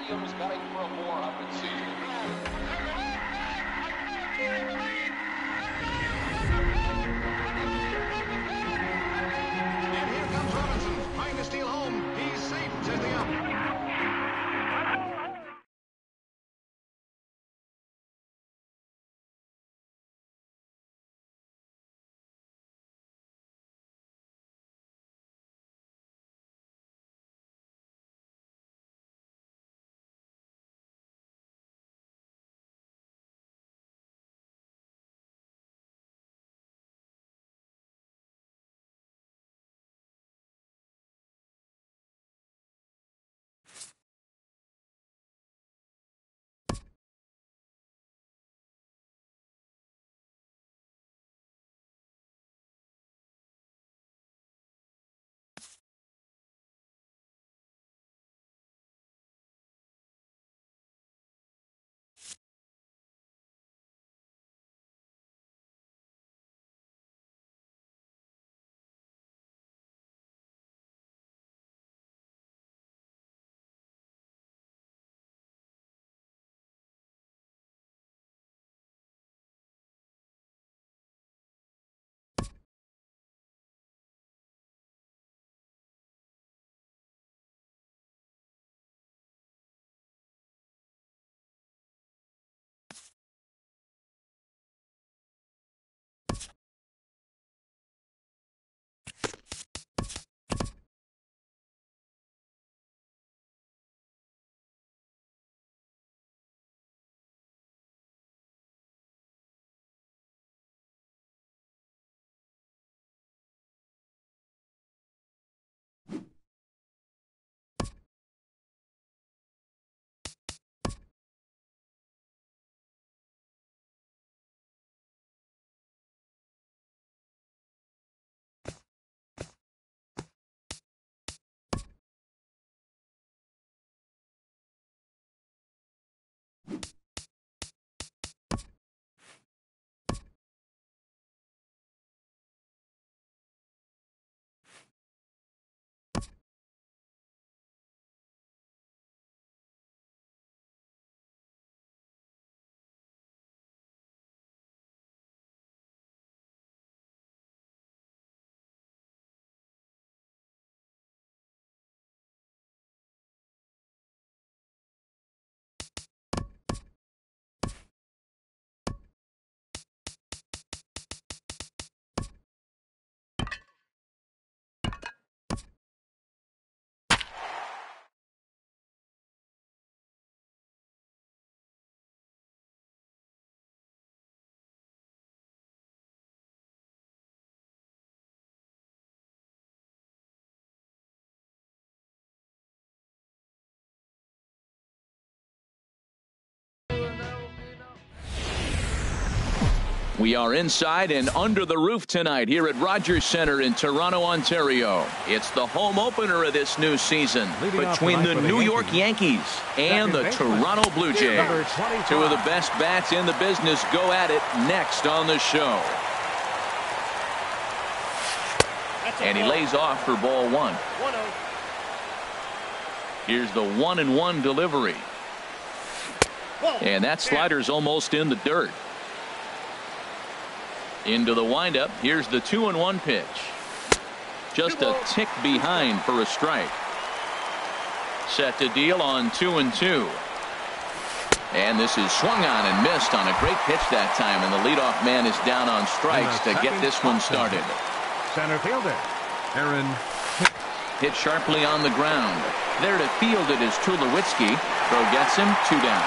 Williams batting for a 400 season. And here comes Robinson, trying to steal home. He's safe, says the ump. We are inside and under the roof tonight here at Rogers Centre in Toronto, Ontario. It's the home opener of this new season between the New York Yankees and the Toronto Blue Jays. Two of the best bats in the business go at it next on the show. And he lays off for ball one. Here's the 1-1 delivery. And that slider's almost in the dirt. Into the windup. Here's the 2-1 pitch. Just a tick behind for a strike. Set to deal on 2-2. And this is swung on and missed on a great pitch that time. And the leadoff man is down on strikes to get this one started. Center fielder, Aaron. Hit sharply on the ground. There to field it is Tulowitzki. Throw gets him, 2 down.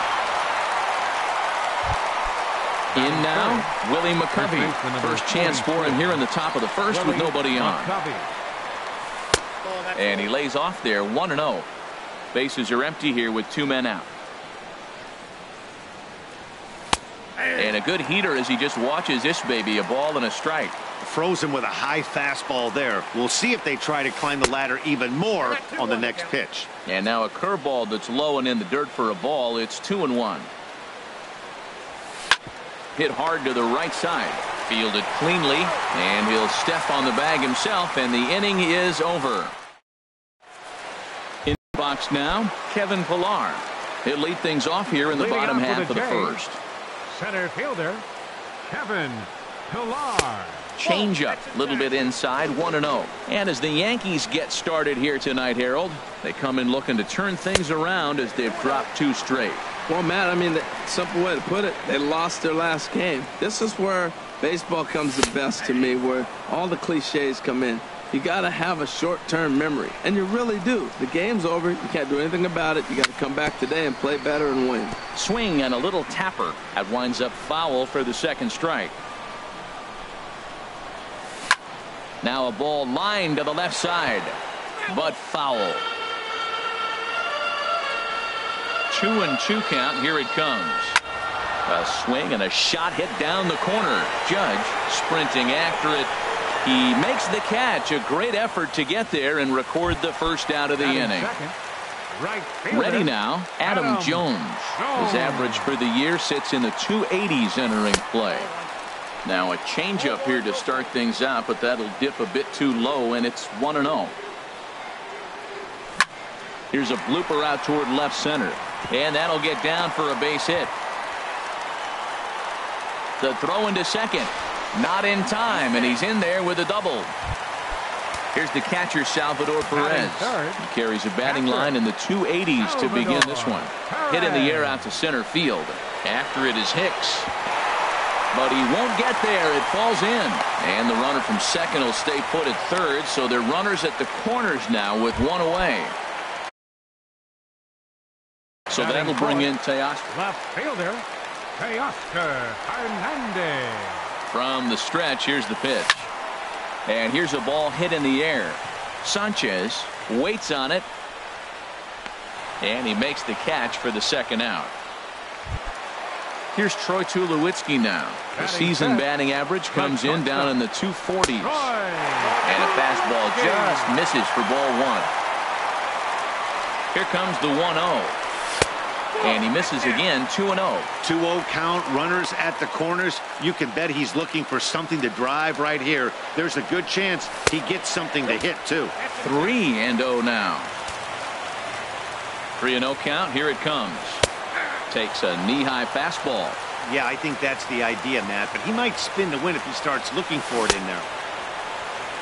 In now, Willie McCovey. First chance for him here in the top of the first with nobody on. And he lays off there, 1-0. Bases are empty here with 2 men out. And a good heater as he just watches this baby, a ball and a strike. Frozen with a high fastball there. We'll see if they try to climb the ladder even more on the next pitch. And now a curveball that's low and in the dirt for a ball. It's 2-1. Hit hard to the right side. Fielded cleanly. And he'll step on the bag himself. And the inning is over. In the box now, Kevin Pillar. He'll lead things off here in the bottom half of the first. Center fielder, Kevin Pillar. Changeup, a little bit inside, 1-0. And as the Yankees get started here tonight, Harold, they come in looking to turn things around as they've dropped 2 straight. Well, Matt, I mean, the simple way to put it, they lost their last game. This is where baseball comes the best to me, where all the cliches come in. You got to have a short-term memory, and you really do. The game's over. You can't do anything about it. You got to come back today and play better and win. Swing and a little tapper. That winds up foul for the second strike. Now a ball lined to the left side, but foul. 2-2 count. Here it comes. A swing and a shot hit down the corner. Judge sprinting after it. He makes the catch. A great effort to get there and record the first out of the inning. Ready now, Adam Jones. His average for the year sits in the 280s entering play. Now a changeup here to start things out, but that'll dip a bit too low, and it's 1-0. Here's a blooper out toward left center, and that'll get down for a base hit. The throw into second, not in time, and he's in there with a double. Here's the catcher, Salvador Perez. He carries a batting line in the 280s to begin this one. Hit in the air out to center field. After it is Hicks. But he won't get there. It falls in. And the runner from second will stay put at third, so they're runners at the corners now with 1 away. So that'll bring in Teoscar. Left fielder, Teoscar Hernandez. From the stretch, here's the pitch. And here's a ball hit in the air. Sanchez waits on it. And he makes the catch for the second out. Here's Troy Tulowitzki now. The season batting average comes in down in the 240s. And a fastball just misses for ball 1. Here comes the 1-0. And he misses again, 2-0. 2-0 count, runners at the corners. You can bet he's looking for something to drive right here. There's a good chance he gets something to hit, too. 3-0 now. 3-0 count. Here it comes. Takes a knee-high fastball. Yeah, I think that's the idea, Matt, but he might spin to win if he starts looking for it in there.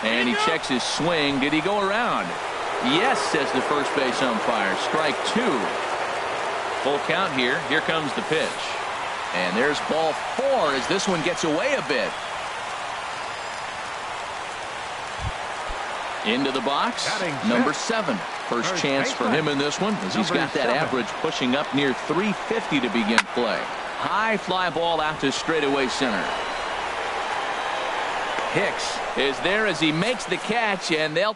And he checks his swing. Did he go around? Yes, says the first base umpire. Strike 2. Full count here. Here comes the pitch. And there's ball 4 as this one gets away a bit. Into the box, number 7. First chance for him in this one as he's got that average pushing up near 350 to begin play. High fly ball out to straightaway center. Hicks is there as he makes the catch, and they'll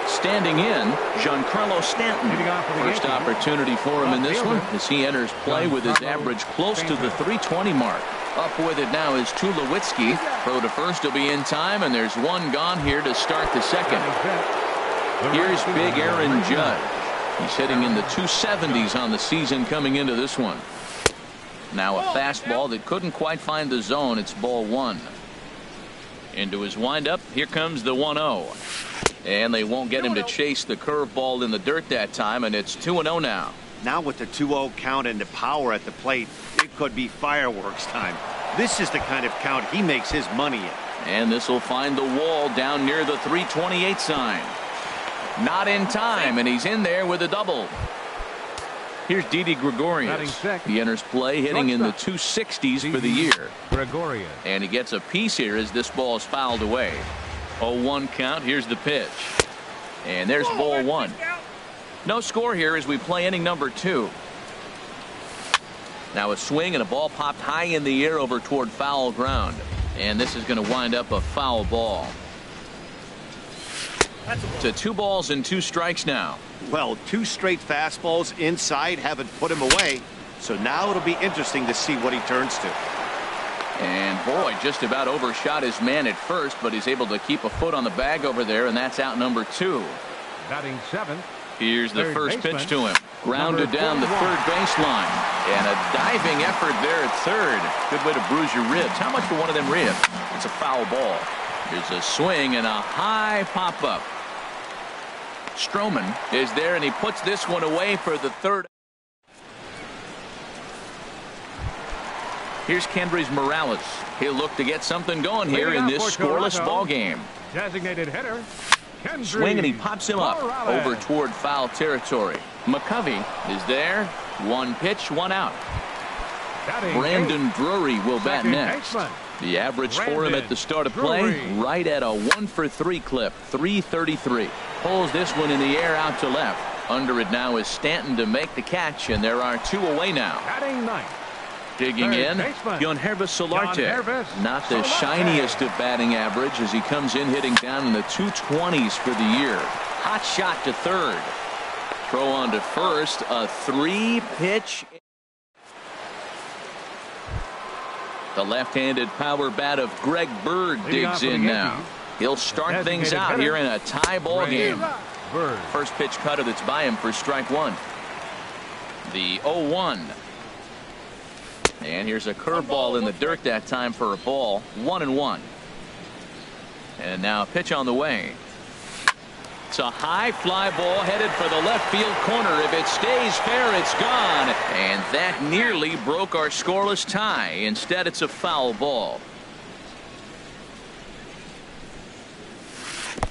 standing in Giancarlo Stanton. First opportunity for him in this one as he enters play with his average close to the 320 mark. Up with it now is Tulowitzki. Throw to first will be in time, and there's one gone here to start the second. Here's big Aaron Judge. He's hitting in the 270s on the season coming into this one. Now a fastball that couldn't quite find the zone. It's ball 1. Into his windup. Here comes the 1-0. And they won't get him to chase the curveball in the dirt that time, and it's 2-0 now. Now with the 2-0 count and the power at the plate, it could be fireworks time. This is the kind of count he makes his money in. And this will find the wall down near the 328 sign. Not in time, and he's in there with a double. Here's Didi Gregorius. He enters play hitting in the 260s for the year. Gregorius. And he gets a piece here as this ball is fouled away. 0-1 count. Here's the pitch. And there's ball 1. No score here as we play inning number 2. Now a swing and a ball popped high in the air over toward foul ground. And this is going to wind up a foul ball. To 2 balls and 2 strikes now. Well, 2 straight fastballs inside haven't put him away. So now it'll be interesting to see what he turns to. And boy, just about overshot his man at first, but he's able to keep a foot on the bag over there, and that's out number 2. Batting 7th. Here's the first pitch to him. Grounded down the third baseline. And a diving effort there at third. Good way to bruise your ribs. How much for one of them ribs? It's a foul ball. Here's a swing and a high pop-up. Stroman is there, and he puts this one away for the third. Here's Kendrys Morales. He'll look to get something going here in this scoreless ball game. Designated hitter. Swing, and he pops him up over toward foul territory. McCovey is there. One pitch, one out. Brandon Drury will bat next. The average for him at the start of play, right at a 1-for-3 clip, 333. Pulls this one in the air out to left. Under it now is Stanton to make the catch, and there are 2 away now. Digging in, Yangervis Solarte. Not the shiniest of batting average as he comes in hitting down in the 220s for the year. Hot shot to third. Throw on to first, a 3-pitch. The left-handed power bat of Greg Bird digs in now. He'll start things out here in a tie ball game. First pitch cutter that's by him for strike one. The 0-1. And here's a curveball in the dirt that time for a ball. 1-1. And now a pitch on the way. It's a high fly ball headed for the left field corner. If it stays fair, it's gone. And that nearly broke our scoreless tie. Instead, it's a foul ball.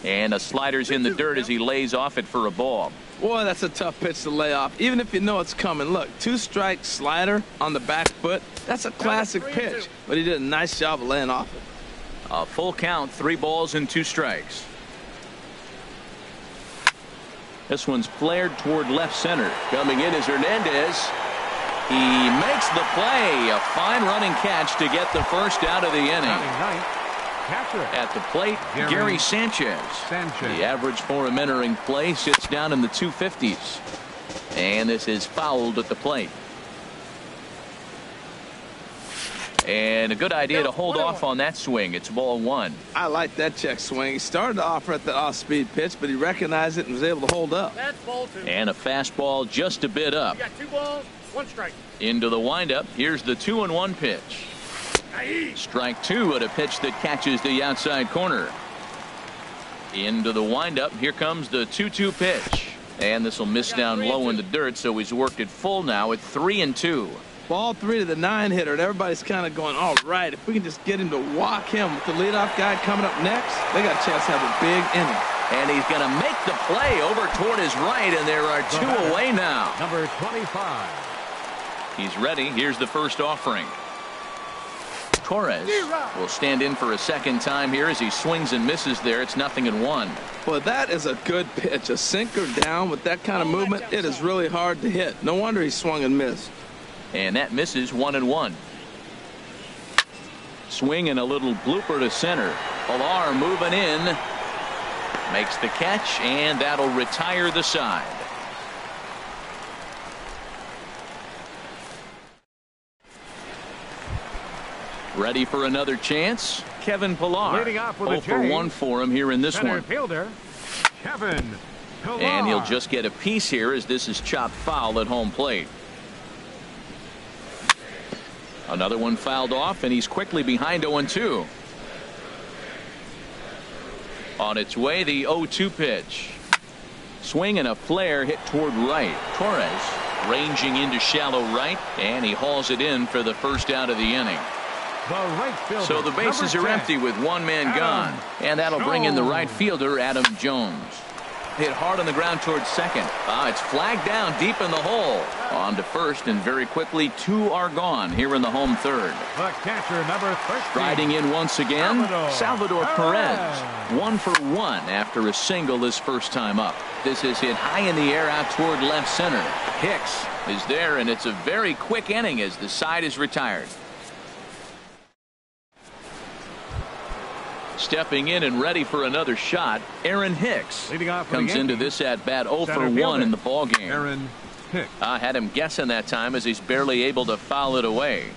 And a slider's in the dirt as he lays off it for a ball. Boy, that's a tough pitch to lay off, even if you know it's coming. Look, 2-strike slider on the back foot. That's a classic pitch, but he did a nice job of laying off it. A full count, 3 balls and 2 strikes. This one's flared toward left center. Coming in is Hernandez. He makes the play. A fine running catch to get the first out of the inning. At the plate, Gary Sanchez. The average for him entering play sits down in the 250s. And this is fouled at the plate. And a good idea to hold off on that swing. It's ball 1. I like that check swing. He started off at the off-speed pitch, but he recognized it and was able to hold up. That's ball 2. And a fastball just a bit up. You got 2 balls, 1 strike. Into the windup. Here's the 2-1 pitch. Strike 2 at a pitch that catches the outside corner. Into the windup. Here comes the 2-2 pitch. And this will miss down low in the dirt, so he's worked it full now at 3-2. Ball 3 to the 9-hitter, and everybody's kind of going, all right, if we can just get him to walk him with the leadoff guy coming up next, they got a chance to have a big inning. And he's going to make the play over toward his right, and there are 2 away now. Number 25. He's ready. Here's the first offering. Torres will stand in for a second time here as he swings and misses there. It's 0-1. Well, that is a good pitch. A sinker down with that kind of movement, it is really hard to hit. No wonder he swung and missed. And that misses 1-1. Swing and a little blooper to center. Pilar moving in. Makes the catch, and that'll retire the side. Ready for another chance? Kevin Pilar. Leading off with 0 for 1 for him here in this Center one. fielder, Kevin Pilar. And he'll just get a piece here as this is chopped foul at home plate. Another one fouled off, and he's quickly behind 0-2. On its way, the 0-2 pitch. Swing and a flare hit toward right. Torres ranging into shallow right, and he hauls it in for the first out of the inning. So the bases are empty with 1 man gone, and that'll bring in the right fielder, Adam Jones. Hit hard on the ground towards second. It's flagged down deep in the hole. On to first, and very quickly 2 are gone here in the home third. The catcher, number 13. Striding in once again, Salvador Perez. 1 for 1 after a single his first time up. This is hit high in the air out toward left center. Hicks is there, and it's a very quick inning as the side is retired. Stepping in and ready for another shot, Aaron Hicks comes into this at bat 0 for 1 in the ball game. Aaron Hicks. I had him guessing that time as he's barely able to foul it away.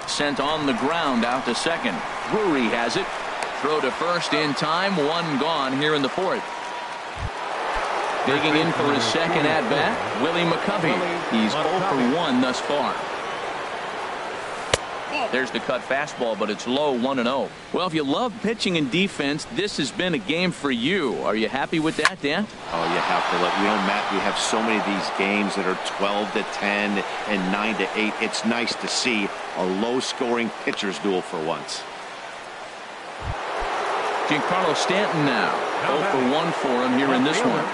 Sent on the ground out to second. Drury has it. Throw to first in time. 1 gone here in the 4th. Digging in for his second at bat, Willie McCovey. He's 0 for 1 thus far. There's the cut fastball, but it's low, 1-0. Well, if you love pitching and defense, this has been a game for you. Are you happy with that, Dan? Oh, you have to look. Matt, we have so many of these games that are 12-10 and 9-8. It's nice to see a low-scoring pitcher's duel for once. Giancarlo Stanton now. 0 for 1 for him here in this one.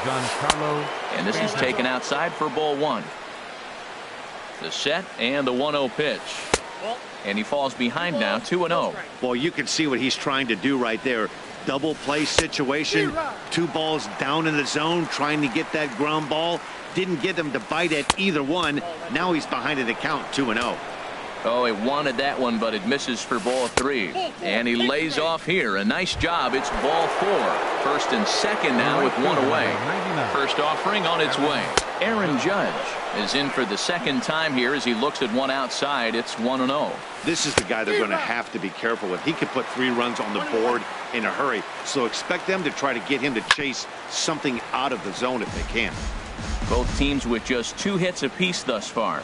Giancarlo. And this is taken outside for ball 1. The set and the 1-0 pitch. And he falls behind now, 2-0. Well, you can see what he's trying to do right there. Double play situation. 2 balls down in the zone, trying to get that ground ball. Didn't get him to bite at either one. Now he's behind in the count, 2-0. Oh, he wanted that one, but it misses for ball 3. And he lays off here. A nice job. It's ball 4. First and second now with 1 away. First offering on its way. Aaron Judge is in for the second time here as he looks at one outside. It's 1-0. This is the guy they're going to have to be careful with. He could put 3 runs on the board in a hurry. So expect them to try to get him to chase something out of the zone if they can. Both teams with just 2 hits apiece thus far.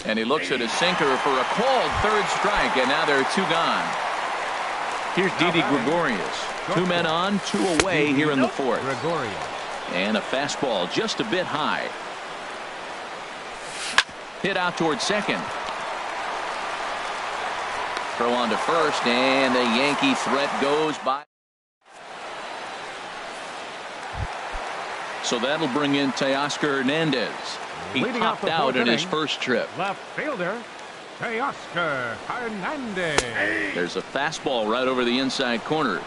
And he looks at a sinker for a called third strike, and now there are 2 gone. Here's Didi Gregorius. 2 men on, 2 away here in the 4th. And a fastball just a bit high. Hit out towards second. Throw on to first, and the Yankee threat goes by. So that'll bring in Teoscar Hernandez. He popped out in his first trip. Left fielder, Teoscar Hernandez. There's a fastball right over the inside corner.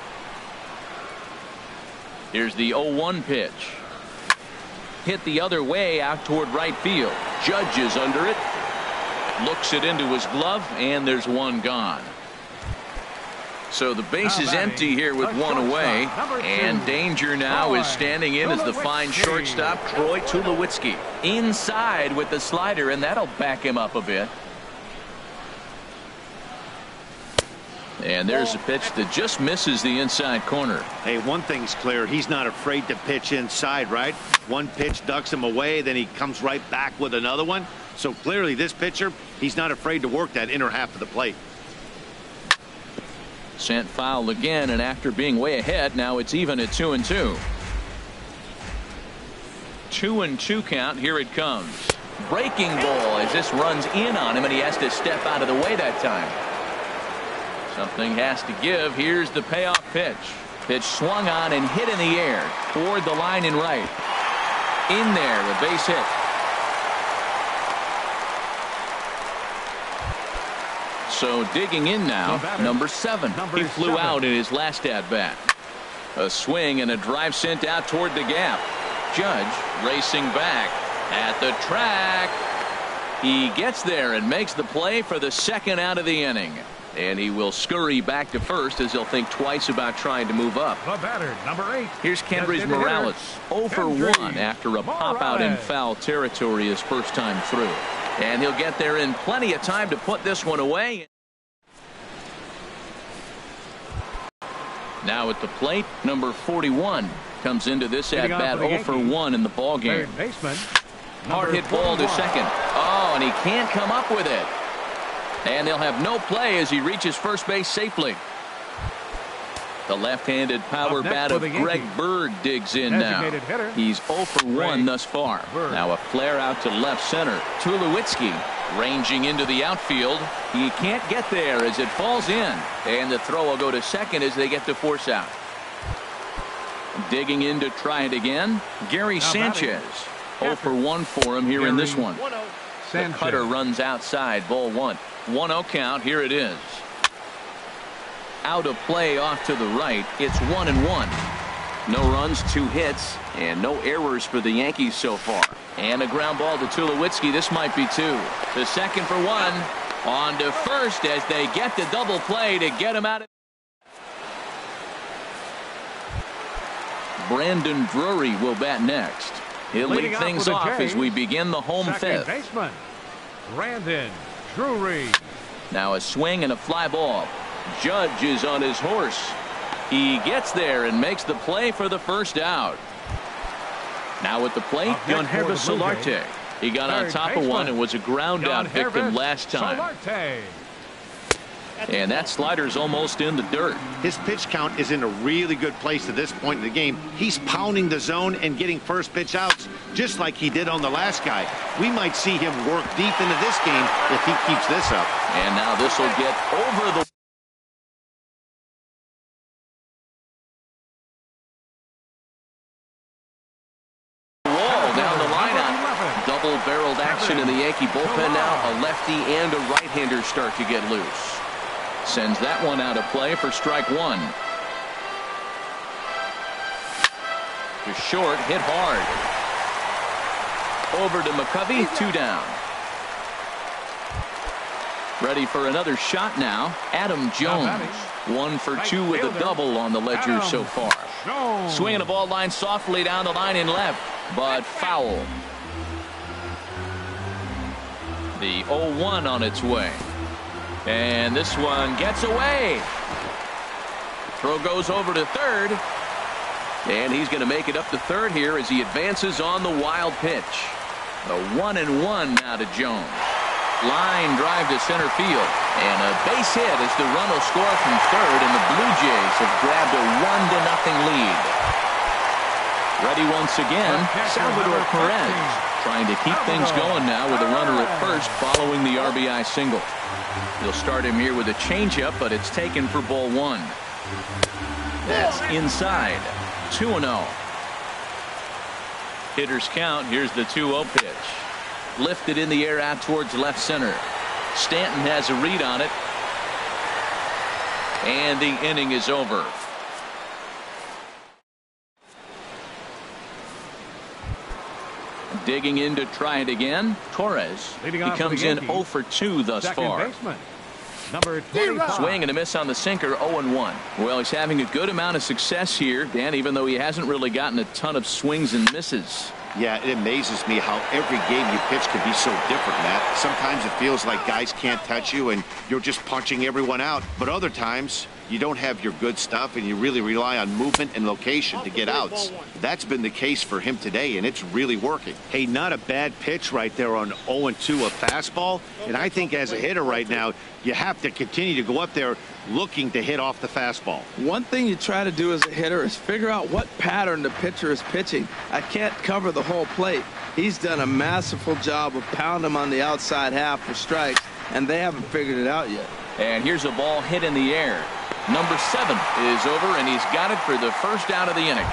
Here's the 0-1 pitch. Hit the other way out toward right field. Judge is under it. Looks it into his glove, and there's 1 gone. So the base is empty here with 1 away, and danger now is standing in as the fine shortstop Troy Tulowitzki. Inside with the slider, and that'll back him up a bit. And there's a pitch that just misses the inside corner. Hey, one thing's clear. He's not afraid to pitch inside, right? One pitch ducks him away, then he comes right back with another one. So clearly this pitcher, he's not afraid to work that inner half of the plate. Sent foul again, and after being way ahead, now it's even at 2-2. 2-2 count. Here it comes. Breaking ball as this runs in on him, and he has to step out of the way that time. Something has to give. Here's the payoff pitch. Pitch swung on and hit in the air toward the line and right. In there, a base hit. So digging in now, number 7. He flew out in his last at-bat. A swing and a drive sent out toward the gap. Judge racing back at the track. He gets there and makes the play for the second out of the inning. And he will scurry back to first as he'll think twice about trying to move up. The batter, number 8. Here's Kendrys Morales, 0 for 1 after a pop-out in foul territory his first time through. And he'll get there in plenty of time to put this one away. Now at the plate, number 41 comes into this at-bat 0 for 1 in the ballgame. Hard hit ball to second. Oh, and he can't come up with it. And they'll have no play as he reaches first base safely. The left-handed power bat of Greg Bird digs in now. He's 0 for 1 thus far. Now a flare out to left center. Tulowitzki ranging into the outfield. He can't get there as it falls in. And the throw will go to second as they get to force out. Digging in to try it again. Gary Sanchez. 0 for 1 for him here in this one. The cutter runs outside, ball 1. 1-0 count. Here it is. Out of play off to the right. It's 1-1. No runs, 2 hits, and no errors for the Yankees so far. And a ground ball to Tulowitzki. This might be 2. The second for 1. On to first as they get the double play to get him out of. Brandon Drury will bat next. He'll lead things off as we begin the home 5th. Baseman, Brandon Drury. Now a swing and a fly ball. Judge is on his horse. He gets there and makes the play for the first out. Now at the plate, Yangervis Solarte. He got on top of one and was a ground out victim last time. And that slider's almost in the dirt. His pitch count is in a really good place at this point in the game. He's pounding the zone and getting first pitch outs just like he did on the last guy. We might see him work deep into this game if he keeps this up. And now this will get over the wall down the lineup. Double-barreled action in the Yankee bullpen now. A lefty and a right-hander start to get loose. Sends that one out of play for strike one. To short, hit hard. Over to McCovey, 2 down. Ready for another shot now. Adam Jones, 1 for 2 with a double on the ledger so far. Swinging a ball line softly down the line in left, but foul. The 0-1 on its way. And this one gets away. Throw goes over to third. And he's going to make it up to third here as he advances on the wild pitch. The 1-1 now to Jones. Line drive to center field. And a base hit as the run will score from third. And the Blue Jays have grabbed a 1-0 lead. Ready once again, Salvador Perez. Trying to keep things going now with a runner at first following the RBI single. He'll start him here with a changeup, but it's taken for ball 1. That's inside. 2-0. Hitters count. Here's the 2-0 pitch. Lifted in the air out towards left center. Stanton has a read on it. And the inning is over. Digging in to try it again. Torres. He comes in 0 for 2 thus far. Number 25. Swing and a miss on the sinker, 0-1. Well, he's having a good amount of success here, Dan, even though he hasn't really gotten a ton of swings and misses. Yeah, it amazes me how every game you pitch can be so different, Matt. Sometimes it feels like guys can't touch you and you're just punching everyone out. But other times, you don't have your good stuff and you really rely on movement and location to get outs. That's been the case for him today, and it's really working. Hey, not a bad pitch right there on 0-2, a fastball. And I think as a hitter right now, you have to continue to go up there looking to hit off the fastball. One thing you try to do as a hitter is figure out what pattern the pitcher is pitching. I can't cover the whole plate. He's done a masterful job of pounding him on the outside half for strikes, and they haven't figured it out yet. And here's a ball hit in the air. Number 7 is over, and he's got it for the first out of the inning.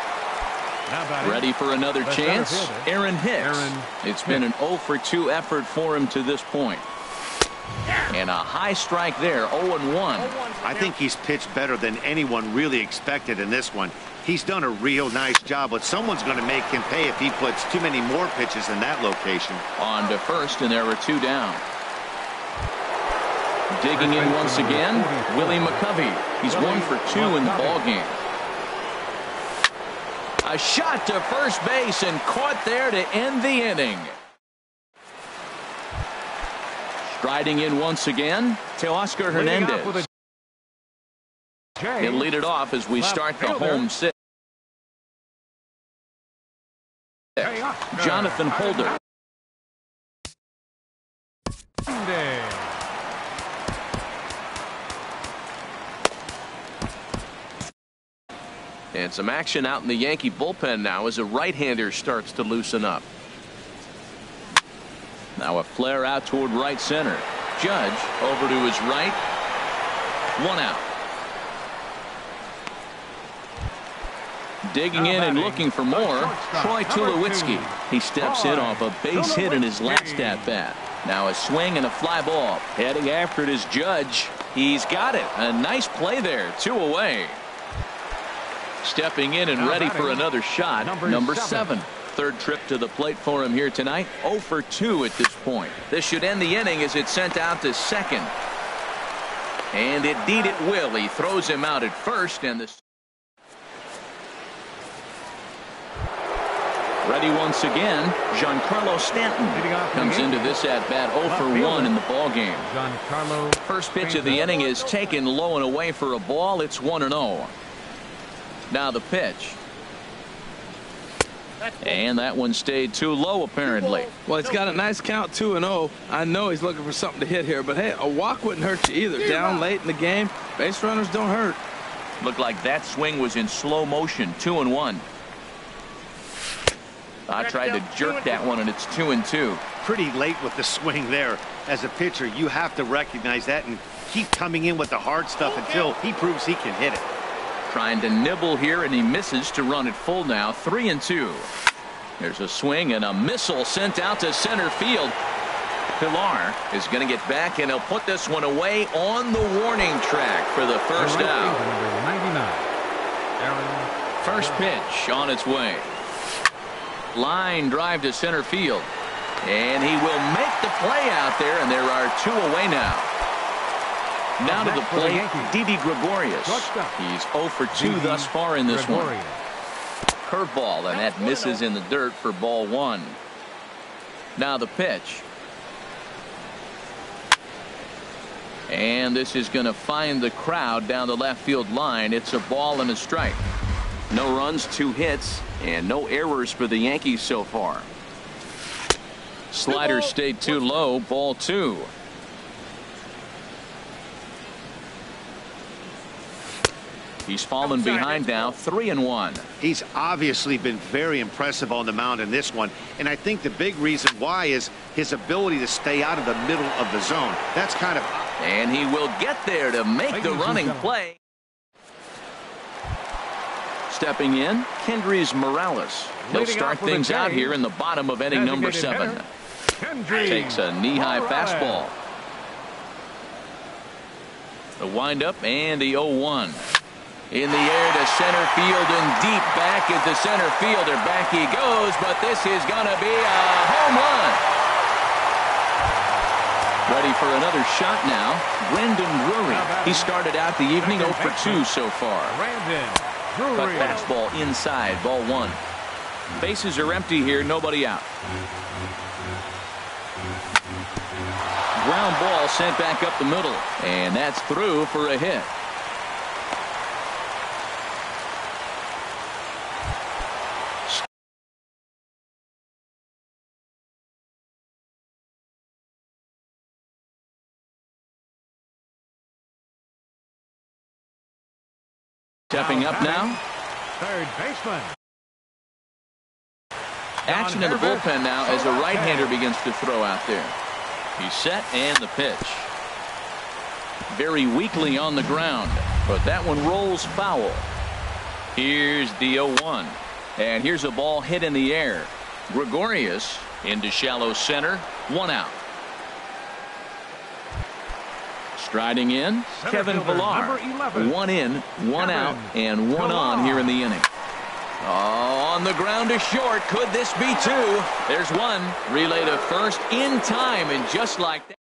Ready for another chance, Aaron Hicks. It's been an 0 for 2 effort for him to this point. And a high strike there, 0-1. I think he's pitched better than anyone really expected in this one. He's done a real nice job, but someone's going to make him pay if he puts too many more pitches in that location. On to first, and there were 2 down. Digging in once again, Willie McCovey. He's 1 for 2 in the ballgame. A shot to first base and caught there to end the inning. Striding in once again, Teoscar Hernandez. He'll lead it off as we start the home 6. Jonathan Holder. And some action out in the Yankee bullpen now as a right-hander starts to loosen up. Now a flare out toward right center. Judge over to his right. 1 out. Digging in and looking for more, Troy Tulowitzki. He steps in off a base hit in his last at-bat. Now a swing and a fly ball. Heading after it is Judge. He's got it. A nice play there. 2 away. Stepping in and ready for another shot, number 7. Third trip to the plate for him here tonight. 0 for 2 at this point. This should end the inning as it's sent out to second. And indeed it will. He throws him out at first, and this ready once again. Giancarlo Stanton comes into this at bat 0 for 1 in the ball game. First pitch of the inning is taken low and away for a ball. It's 1-0. Now the pitch. And that one stayed too low, apparently. Well, he's got a nice count, 2-0. I know he's looking for something to hit here, but hey, a walk wouldn't hurt you either. Down late in the game, base runners don't hurt. Looked like that swing was in slow motion. 2-1. I tried to jerk that one, and it's 2-2. Pretty late with the swing there. As a pitcher, you have to recognize that and keep coming in with the hard stuff until he proves he can hit it. Trying to nibble here, and he misses to run it full now. 3-2. There's a swing and a missile sent out to center field. Pilar is going to get back, and he'll put this one away on the warning track for the first out. First pitch on its way. Line drive to center field. And he will make the play out there, and there are two away now. Now to the plate, Didi Gregorius. He's 0 for 2 thus far in this one. Curveball, and that misses in the dirt for ball 1. Now the pitch. And this is going to find the crowd down the left field line. It's a ball and a strike. No runs, 2 hits, and no errors for the Yankees so far. Slider stayed too low, ball 2. He's fallen behind now, 3-1. He's obviously been very impressive on the mound in this one, and I think the big reason why is his ability to stay out of the middle of the zone. That's kind of... And he will get there to make the running play. Stepping in, Kendrys Morales. He'll start things out here in the bottom of inning number 7. Takes a knee-high fastball. The windup and the 0-1. In the air to center field and deep back into center fielder. Back he goes, but this is going to be a home run. Ready for another shot now, Brandon Drury. He started out the evening 0 for 2 so far. Cut fastball inside, ball 1. Bases are empty here, nobody out. Ground ball sent back up the middle, and that's through for a hit. Stepping up now. Third baseman. Action in the bullpen now as a right-hander begins to throw out there. He's set and the pitch. Very weakly on the ground, but that one rolls foul. Here's the 0-1. And here's a ball hit in the air. Gregorius into shallow center. 1 out. Striding in, Kevin Pilar. 1 in, 1 out, and 1 on here in the inning. Oh, on the ground to short. Could this be 2? There's 1. Relay to first in time, and just like that.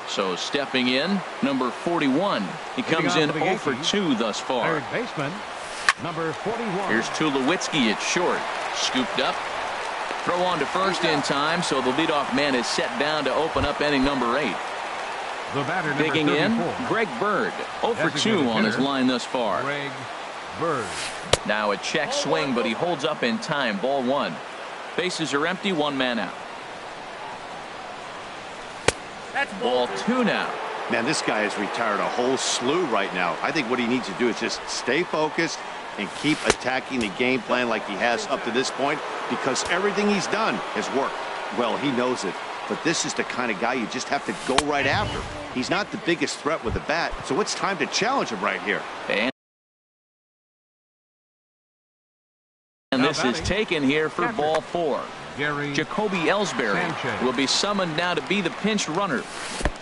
So stepping in, number 41. He comes in 0 for 2 thus far. Third baseman, number 41. Here's Tulowitzki at short. Scooped up. Throw on to first in time, so the leadoff man is set down to open up inning number 8. The batter, digging in, Greg Bird. 0 for 2 on his line thus far. Greg Bird. Now a check swing, but he holds up in time. Ball 1. Bases are empty, 1 man out. That's ball 2 now. Man, this guy has retired a whole slew right now. I think what he needs to do is just stay focused and keep attacking the game plan like he has up to this point, because everything he's done has worked. Well, he knows it, but this is the kind of guy you just have to go right after. He's not the biggest threat with the bat, so it's time to challenge him right here. And this is taken here for ball 4. Jacoby Ellsbury will be summoned now to be the pinch runner.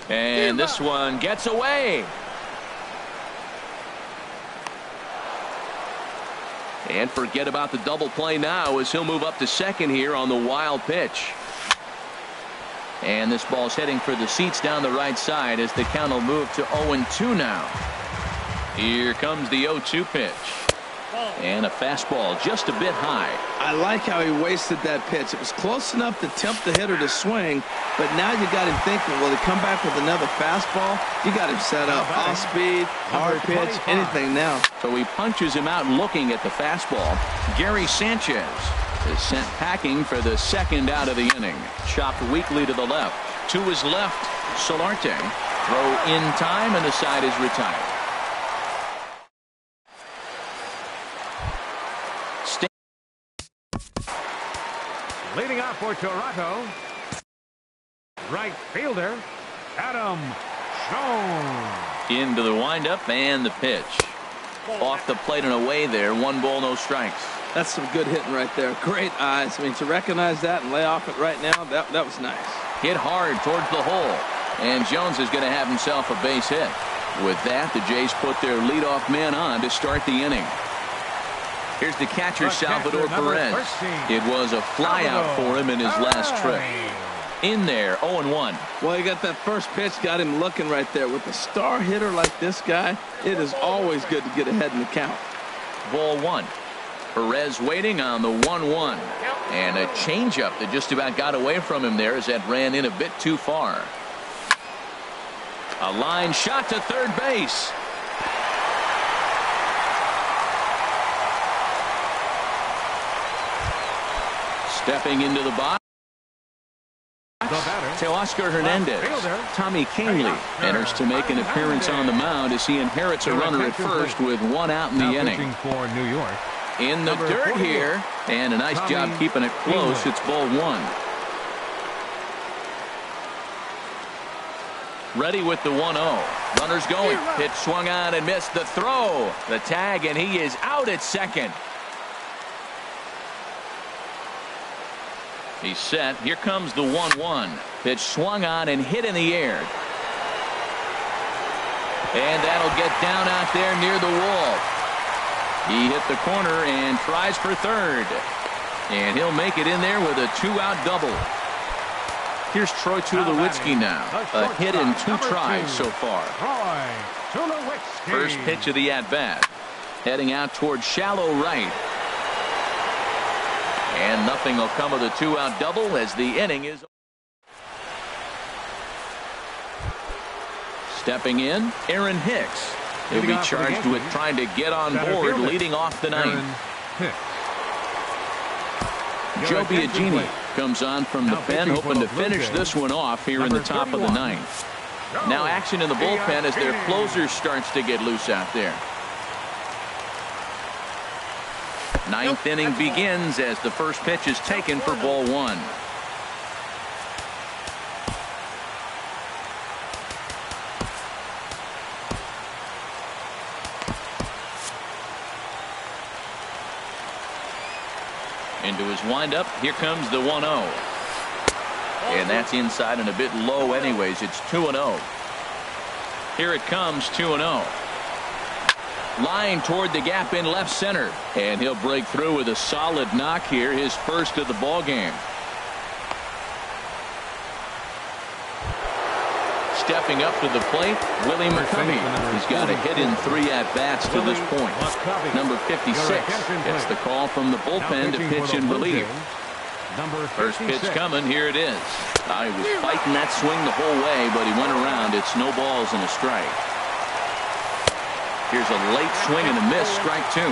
And this one gets away. And forget about the double play now as he'll move up to second here on the wild pitch. And this ball's heading for the seats down the right side as the count will move to 0-2 now. Here comes the 0-2 pitch. And a fastball just a bit high. I like how he wasted that pitch. It was close enough to tempt the hitter to swing, but now you got him thinking, will he come back with another fastball? You got him set up. Off speed, hard pitch, anything now. So he punches him out looking at the fastball. Gary Sanchez is sent packing for the second out of the inning. Chopped weakly to the left. To his left, Solarte. Throw in time, and the side is retired. Leading off for Toronto, right fielder, Adam Schoen. Into the windup and the pitch. Off the plate and away there. 1 ball, no strikes. That's some good hitting right there. Great eyes. I mean, to recognize that and lay off it right now, that was nice. Hit hard towards the hole. And Jones is going to have himself a base hit. With that, the Jays put their leadoff man on to start the inning. Here's the catcher, Salvador Perez. It was a flyout for him in his last trip. In there, 0-1. Well, you got that first pitch, got him looking right there. With a star hitter like this guy, it is always good to get ahead in the count. Ball 1. Perez waiting on the 1-1. And a changeup that just about got away from him there as that ran in a bit too far. A line shot to third base. Stepping into the box, Teoscar Hernandez. Tommy Kahnle enters to make an appearance on the mound as he inherits a runner at first with 1 out in the inning. In the dirt here, and a nice job keeping it close. It's ball 1. Ready with the 1-0. Runners going. Pitch swung on and missed. The throw. The tag, and he is out at second. He's set. Here comes the 1-1. Pitch swung on and hit in the air. And that'll get down out there near the wall. He hit the corner and tries for third. And he'll make it in there with a 2-out double. Here's Troy Tulowitzki now. A hit in 2 tries so far. First pitch of the at-bat. Heading out towards shallow right. And nothing will come of the 2-out double as the inning is. Stepping in, Aaron Hicks. He'll be charged with trying to get on board leading off the 9th. Joe Biagini comes on from the pen, hoping to finish this one off here in the top of the 9th. Now action in the bullpen as their closer starts to get loose out there. 9th inning begins as the first pitch is taken for ball 1. Into his windup. Here comes the 1-0. And that's inside and a bit low anyways. It's 2-0. Here it comes, 2-0. Line toward the gap in left center. And he'll break through with a solid knock here, his first of the ball game. Stepping up to the plate, Willie McCovey. He's got a hit in 3 at-bats to this point. Number 56 gets the call from the bullpen to pitch in relief. First pitch coming, here it is. He was fighting that swing the whole way, but he went around. It's no balls and a strike. Here's a late swing and a miss, strike 2.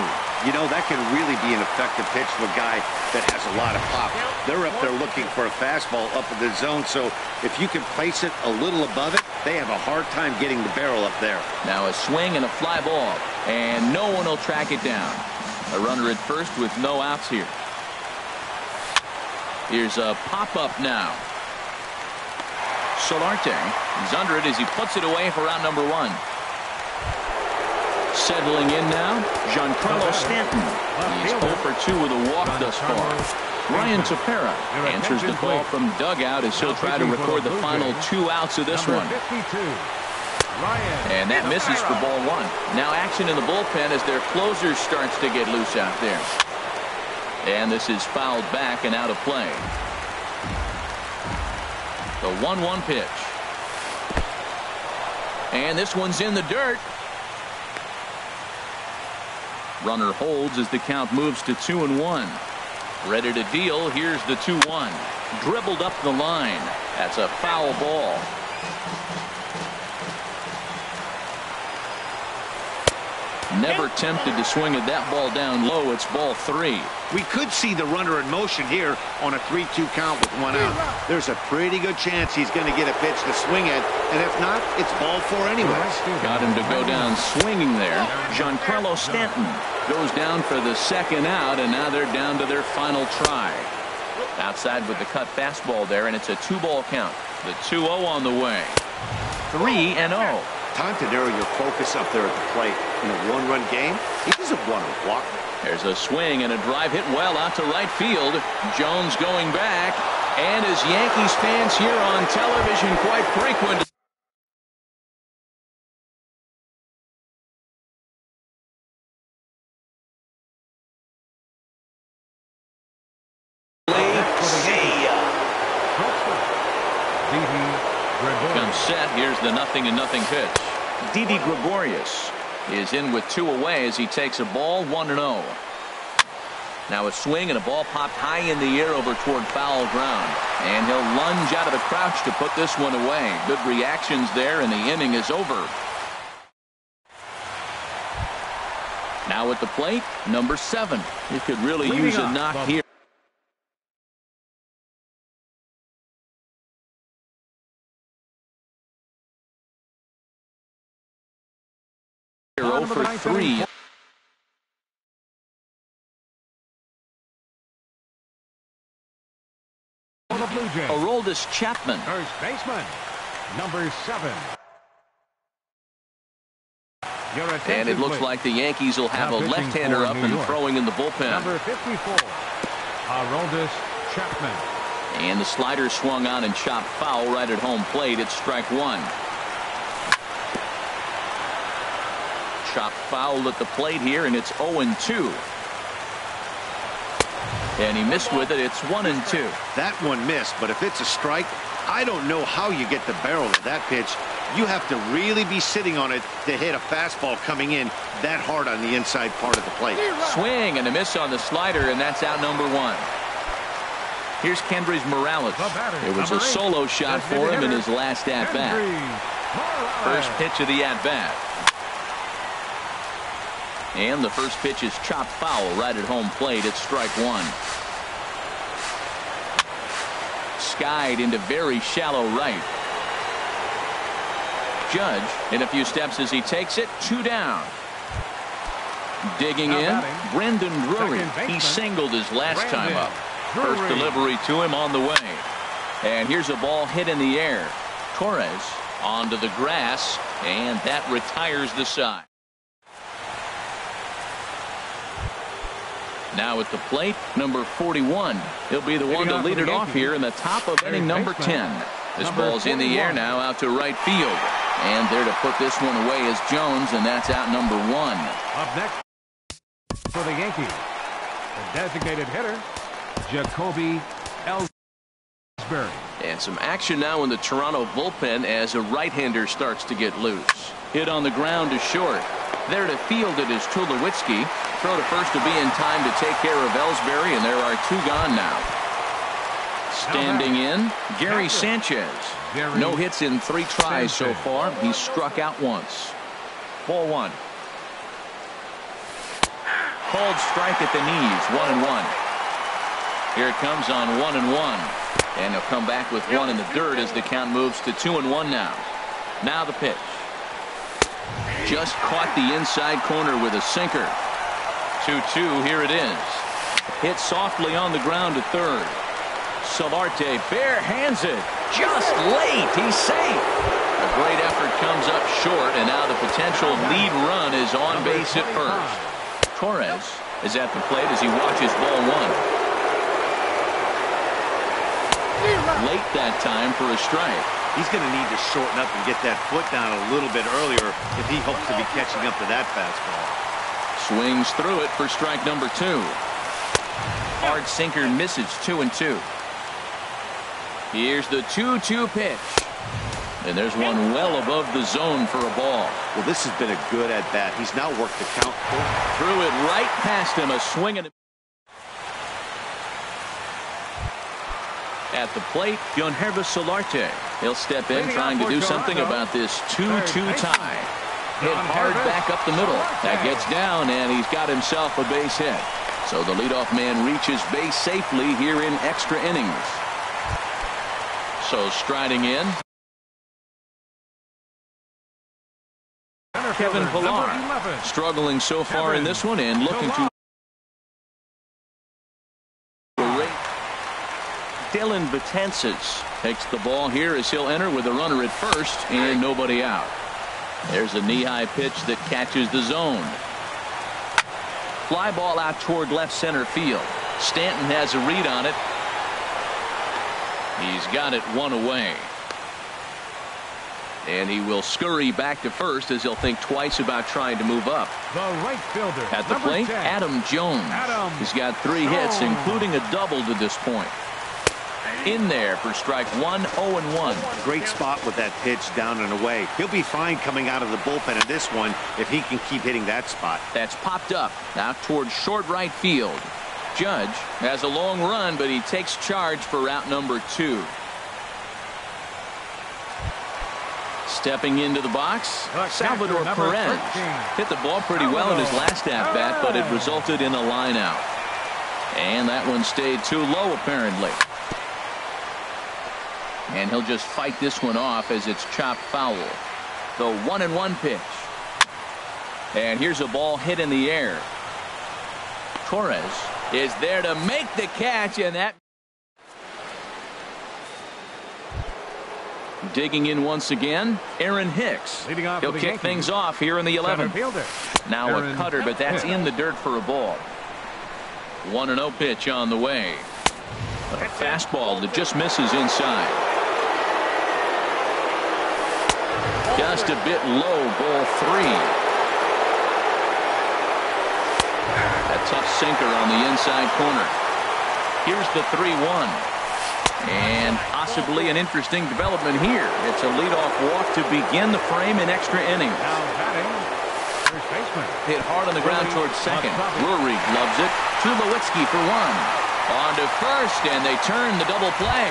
You know, that can really be an effective pitch to a guy that has a lot of pop. They're up there looking for a fastball up in the zone, so if you can place it a little above it, they have a hard time getting the barrel up there. Now a swing and a fly ball, and no one will track it down. A runner at first with no outs here. Here's a pop-up now. Solarte is under it as he puts it away for out number 1. Settling in now, Giancarlo Stanton. He's 0 for 2 with a walk thus far. Ryan Tepera answers the call from dugout as he'll try to record the final 2 outs of this one. And that misses for ball 1. Now action in the bullpen as their closer starts to get loose out there. And this is fouled back and out of play. The 1-1 pitch. And this one's in the dirt. Runner holds as the count moves to 2-1. Ready to deal. Here's the 2-1. Dribbled up the line. That's a foul ball. Never tempted to swing at that ball down low. It's ball 3. We could see the runner in motion here on a 3-2 count with 1 out. There's a pretty good chance he's going to get a pitch to swing at, and if not, it's ball 4 anyways. Got him to go down swinging there. Giancarlo Stanton goes down for the 2nd out, and now they're down to their final try. Outside with the cut fastball there, and it's a 2-ball count. The 2-0 on the way. 3-0. Time to narrow your focus up there at the plate. In a 1-run game, he doesn't want to walk. There's a swing and a drive hit well out to right field. Jones going back, and as Yankees fans here on television quite frequent. Comes set. Here's the 0-0 pitch. Didi Gregorius is in with 2 away as he takes a ball 1-0. Now a swing and a ball popped high in the air over toward foul ground, and he'll lunge out of the crouch to put this one away. Good reactions there, and the inning is over. Now at the plate, number 7. He could really use a knock here. 0 for 3. Aroldis Chapman. First baseman, number 7. And it looks like the Yankees will have a left-hander up and throwing in the bullpen. Number 54, Aroldis Chapman. And the slider swung on and chopped foul right at home plate. It's strike 1. Chopped foul at the plate here, and it's 0-2. And he missed with it. It's 1-2. That one missed, but if it's a strike, I don't know how you get the barrel of that pitch. You have to really be sitting on it to hit a fastball coming in that hard on the inside part of the plate. Swing and a miss on the slider, and that's out number 1. Here's Kendrys Morales. It was a solo shot for him in his last at-bat. First pitch of the at-bat. And the first pitch is chopped foul right at home plate. It's strike 1. Skied into very shallow right. Judge in a few steps as he takes it. 2 down. Digging in, Brendan Drury. He singled his last time up. First delivery to him on the way. And here's a ball hit in the air. Torres onto the grass, and that retires the side. Now at the plate, number 41. He'll be the one to lead it off here in the top of inning number 10. This ball's in the air now out to right field. And there to put this one away is Jones, and that's out number 1. Up next for the Yankees, the designated hitter, Jacoby Ellsbury. And some action now in the Toronto bullpen as a right-hander starts to get loose. Hit on the ground to short. There to field it is Tulowitzki. Throw to first to be in time to take care of Ellsbury, and there are 2 gone now. Standing in, Gary Sanchez. No hits in 3 tries so far. He's struck out once. Ball 1. Called strike at the knees. 1-1. Here it comes on 1-1. And he'll come back with 1 in the dirt as the count moves to 2-1 now. Now the pitch. Just caught the inside corner with a sinker. 2-2. Here it is. Hit softly on the ground to third. Solarte bare hands it. Just late. He's safe. A great effort comes up short, and now the potential lead run is on base at first. Torres is at the plate as he watches ball 1. Late that time for a strike. He's going to need to shorten up and get that foot down a little bit earlier if he hopes to be catching up to that fastball. Swings through it for strike number 2. Hard sinker misses. 2-2. Here's the 2-2 pitch. And there's one well above the zone for a ball. Well, this has been a good at-bat. He's now worked the count. Threw it right past him. A swing and at the plate, Yangervis Solarte. He'll step in trying to do something about this 2-2 tie. Hit hard back up the middle. That gets down, and he's got himself a base hit. So the leadoff man reaches base safely here in extra innings. So striding in, Kevin Pillar, struggling so far in this one and looking to Dylan Betances takes the ball here as he'll enter with a runner at first and nobody out. There's a knee-high pitch that catches the zone. Fly ball out toward left center field. Stanton has a read on it. He's got it one away. And he will scurry back to first as he'll think twice about trying to move up. The right fielder. At the plate, 10. Adam Jones. He's got 3 hits, including a double to this point. In there for strike 1, 0-1. Great spot with that pitch down and away. He'll be fine coming out of the bullpen in this one if he can keep hitting that spot. That's popped up out towards short right field. Judge has a long run, but he takes charge for route number 2. Stepping into the box, Salvador Perez hit the ball pretty well in his last at-bat, but it resulted in a line out. And that one stayed too low, apparently. And he'll just fight this one off as it's chopped foul. The 1-1 pitch. And here's a ball hit in the air. Torres is there to make the catch, and that digging in once again, Aaron Hicks. He'll kick things off here in the 11th. Now a cutter, but that's in the dirt for a ball. 1-0 pitch on the way. A fastball that just misses inside. Just a bit low, ball 3. A tough sinker on the inside corner. Here's the 3-1. And possibly an interesting development here. It's a leadoff walk to begin the frame in extra innings. Hit hard on the ground towards second. Drury loves it. Tulowitzki for 1. On to first, and they turn the double play.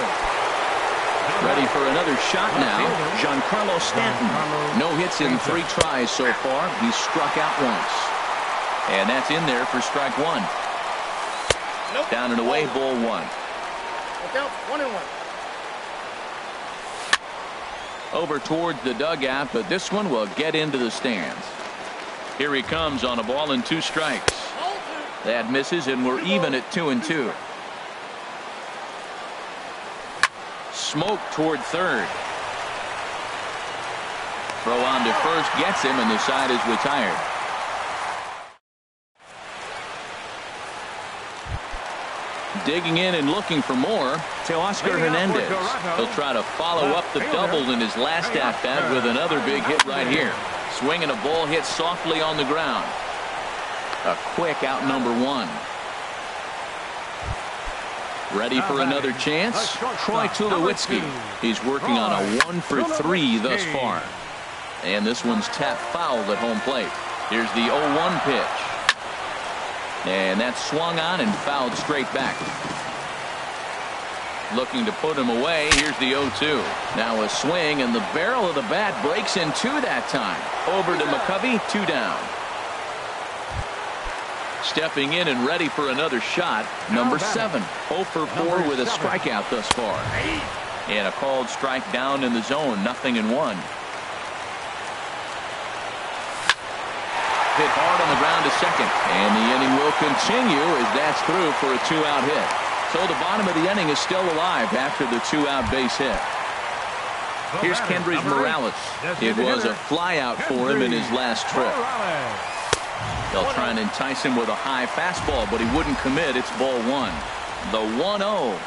Ready for another shot now. Giancarlo Stanton. No hits in 3 tries so far. He's struck out once. And that's in there for strike 1. Down and away, ball 1. Out 1-1. Over towards the dugout, but this one will get into the stands. Here he comes on a ball and 2 strikes. That misses, and we're even at 2-2. Smoke toward third. Throw on to first gets him, and the side is retired. Digging in and looking for more, Teoscar Hernandez. He'll try to follow up the double in his last at-bat with another big hit right here. Swinging a ball hit softly on the ground. A quick out number 1. Ready for another chance? Troy Tulowitzki. He's working on a 1 for 3 thus far. And this one's tapped foul at home plate. Here's the 0-1 pitch. And that's swung on and fouled straight back. Looking to put him away. Here's the 0-2. Now a swing, and the barrel of the bat breaks in 2 that time. Over to McCovey, 2 down. Stepping in and ready for another shot, number 7. 0 for 4 with a strikeout thus far. And a called strike down in the zone, 0-1. Hit hard on the ground to second, and the inning will continue as that's through for a 2-out hit. So the bottom of the inning is still alive after the 2-out base hit. Here's Kendrys Morales. It was a flyout for him in his last trip. They'll try and entice him with a high fastball, but he wouldn't commit. It's ball 1. The 1-0.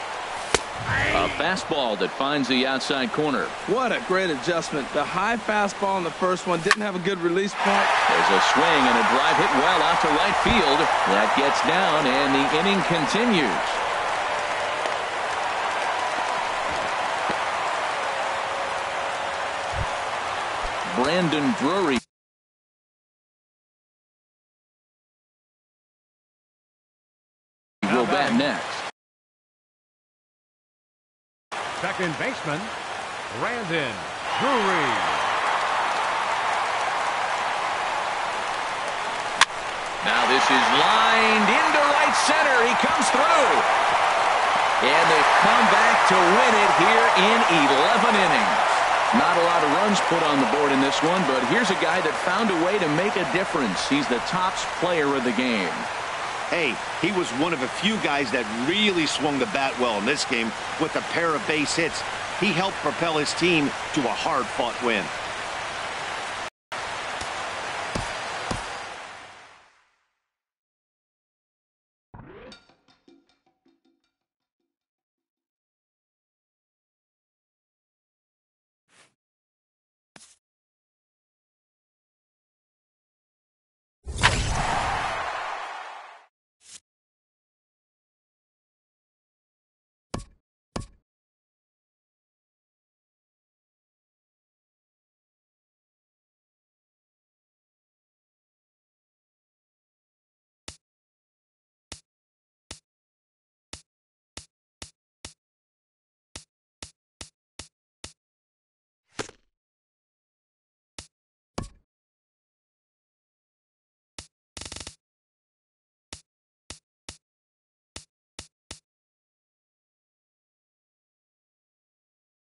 A fastball that finds the outside corner. What a great adjustment. The high fastball in the first one didn't have a good release point. There's a swing and a drive hit well out to right field. That gets down, and the inning continues. Brandon Drury will bat next. Second baseman, Brandon Drury. Now this is lined into right center. He comes through. And they come back to win it here in 11 innings. Not a lot of runs put on the board in this one, but here's a guy that found a way to make a difference. He's the tops player of the game. Hey, he was one of a few guys that really swung the bat well in this game with a pair of base hits. He helped propel his team to a hard-fought win.